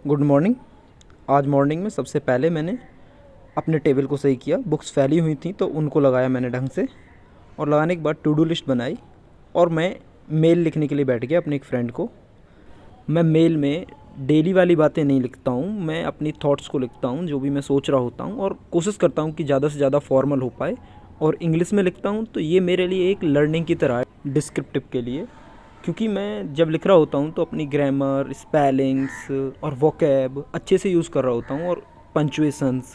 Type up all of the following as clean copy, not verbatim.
Good morning. आज morning में सबसे पहले मैंने अपने टेबल को सही किया। बुक्स फैली हुई थी तो उनको लगाया मैंने ढंग से, और लगाने के बाद टू डू लिस्ट बनाई और मैं मेल लिखने के लिए बैठ गया अपने एक फ्रेंड को। मैं मेल में डेली वाली बातें नहीं लिखता हूँ, मैं अपनी थॉट्स को लिखता हूँ, जो भी मैं सोच रहा होता हूँ, और कोशिश करता हूँ कि ज़्यादा से ज़्यादा फॉर्मल हो पाए। और इंग्लिश में लिखता हूँ तो ये मेरे लिए एक लर्निंग की तरह है डिस्क्रिप्टिव के लिए, क्योंकि मैं जब लिख रहा होता हूँ तो अपनी ग्रामर, स्पेलिंग्स और वोकैब अच्छे से यूज़ कर रहा होता हूँ, और पंचुएशंस।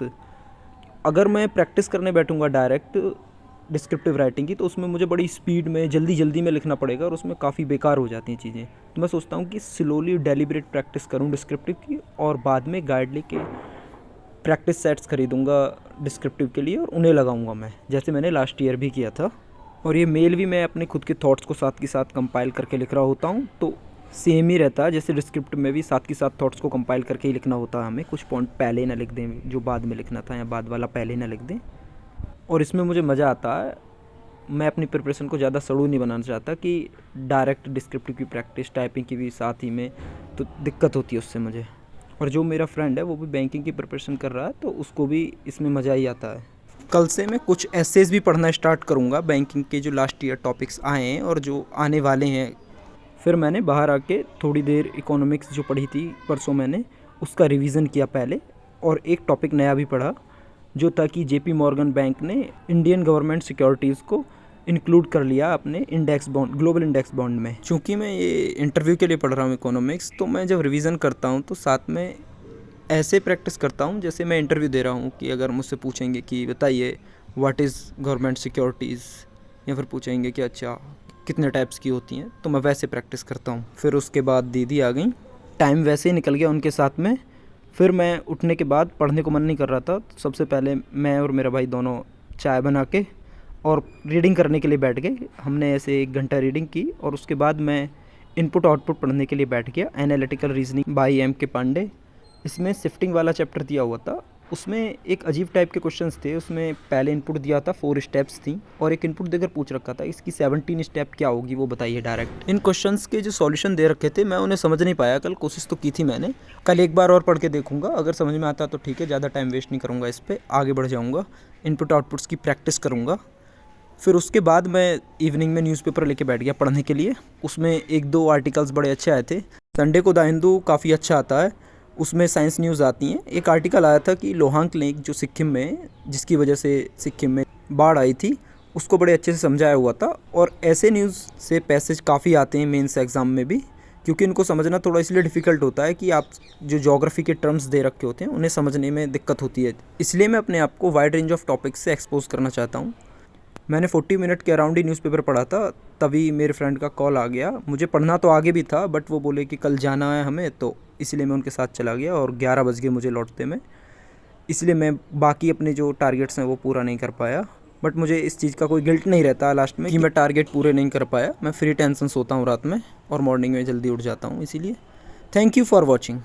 अगर मैं प्रैक्टिस करने बैठूँगा डायरेक्ट डिस्क्रिप्टिव राइटिंग की तो उसमें मुझे बड़ी स्पीड में जल्दी जल्दी में लिखना पड़ेगा और उसमें काफ़ी बेकार हो जाती हैं चीज़ें। तो मैं सोचता हूँ कि स्लोली डेलिब्रेट प्रैक्टिस करूँ डिस्क्रिप्टिव की, और बाद में गाइड लेके प्रैक्टिस सेट्स खरीदूँगा डिस्क्रिप्टिव के लिए और उन्हें लगाऊँगा मैं, जैसे मैंने लास्ट ईयर भी किया था। और ये मेल भी मैं अपने खुद के थॉट्स को साथ के साथ कंपाइल करके लिख रहा होता हूँ, तो सेम ही रहता है जैसे डिस्क्रिप्टिव में भी साथ के साथ थॉट्स को कंपाइल करके ही लिखना होता है हमें। कुछ पॉइंट पहले ना लिख दें जो बाद में लिखना था, या बाद वाला पहले ना लिख दें। और इसमें मुझे मज़ा आता है। मैं अपनी प्रिपरेशन को ज़्यादा सड़ू नहीं बनाना चाहता कि डायरेक्ट डिस्क्रिप्टिव की प्रैक्टिस टाइपिंग की भी साथ ही में, तो दिक्कत होती है उससे मुझे। और जो मेरा फ्रेंड है वो भी बैंकिंग की प्रिपरेशन कर रहा है, तो उसको भी इसमें मज़ा ही आता है। कल से मैं कुछ एसेज भी पढ़ना स्टार्ट करूँगा बैंकिंग के, जो लास्ट ईयर टॉपिक्स आए हैं और जो आने वाले हैं। फिर मैंने बाहर आके थोड़ी देर इकोनॉमिक्स जो पढ़ी थी परसों मैंने, उसका रिवीजन किया पहले, और एक टॉपिक नया भी पढ़ा जो था कि जेपी मॉर्गन बैंक ने इंडियन गवर्नमेंट सिक्योरिटीज़ को इंक्लूड कर लिया अपने index bond, global index bond में। चूँकि मैं ये इंटरव्यू के लिए पढ़ रहा हूँ इकोनॉमिक्स, तो मैं जब रिवीजन करता हूँ तो साथ में ऐसे प्रैक्टिस करता हूँ जैसे मैं इंटरव्यू दे रहा हूँ, कि अगर मुझसे पूछेंगे कि बताइए व्हाट इज़ गवर्नमेंट सिक्योरिटीज़, या फिर पूछेंगे कि अच्छा कितने टाइप्स की होती हैं, तो मैं वैसे प्रैक्टिस करता हूँ। फिर उसके बाद दीदी आ गई, टाइम वैसे ही निकल गया उनके साथ में। फिर मैं उठने के बाद पढ़ने को मन नहीं कर रहा था, तो सबसे पहले मैं और मेरा भाई दोनों चाय बना के और रीडिंग करने के लिए बैठ गए। हमने ऐसे 1 घंटा रीडिंग की, और उसके बाद मैं इनपुट आउटपुट पढ़ने के लिए बैठ गया, एनालिटिकल रीजनिंग बाय एम के पांडे। इसमें शिफ्टिंग वाला चैप्टर दिया हुआ था, उसमें एक अजीब टाइप के क्वेश्चंस थे। उसमें पहले इनपुट दिया था 4 स्टेप्स थी, और एक इनपुट देकर पूछ रखा था इसकी 17 स्टेप क्या होगी वो बताइए डायरेक्ट। इन क्वेश्चंस के जो सॉल्यूशन दे रखे थे मैं उन्हें समझ नहीं पाया कल। कोशिश तो की थी मैंने, कल एक बार और पढ़ के देखूंगा, अगर समझ में आता तो ठीक है, ज़्यादा टाइम वेस्ट नहीं करूँगा, इस पर आगे बढ़ जाऊँगा, इनपुट आउटपुट्स की प्रैक्टिस करूँगा। फिर उसके बाद मैं इवनिंग में न्यूज़पेपर लेके बैठ गया पढ़ने के लिए। उसमें 1-2 आर्टिकल्स बड़े अच्छे आए थे। संडे को द हिंदू काफ़ी अच्छा आता है, उसमें साइंस न्यूज़ आती हैं। एक आर्टिकल आया था कि लोहांक लेक जो सिक्किम में, जिसकी वजह से सिक्किम में बाढ़ आई थी, उसको बड़े अच्छे से समझाया हुआ था। और ऐसे न्यूज़ से पैसेज काफ़ी आते हैं मेंस एग्ज़ाम में भी, क्योंकि इनको समझना थोड़ा इसलिए डिफ़िकल्ट होता है कि आप जो ज्योग्राफी के टर्म्स दे रखे होते हैं उन्हें समझने में दिक्कत होती है। इसलिए मैं अपने आप को वाइड रेंज ऑफ टॉपिक्स से एक्सपोज करना चाहता हूँ। मैंने 40 मिनट के अराउंड ही न्यूज़पेपर पढ़ा था, तभी मेरे फ्रेंड का कॉल आ गया। मुझे पढ़ना तो आगे भी था, बट वो बोले कि कल जाना है हमें, तो इसलिए मैं उनके साथ चला गया, और 11 बज गए मुझे लौटते में। इसलिए मैं बाकी अपने जो टारगेट्स हैं वो पूरा नहीं कर पाया, बट मुझे इस चीज़ का कोई गिल्ट नहीं रहता लास्ट में कि मैं टारगेट पूरे नहीं कर पाया। मैं फ्री टेंशन सोता हूँ रात में और मॉर्निंग में जल्दी उठ जाता हूँ। इसीलिए थैंक यू फॉर वॉचिंग।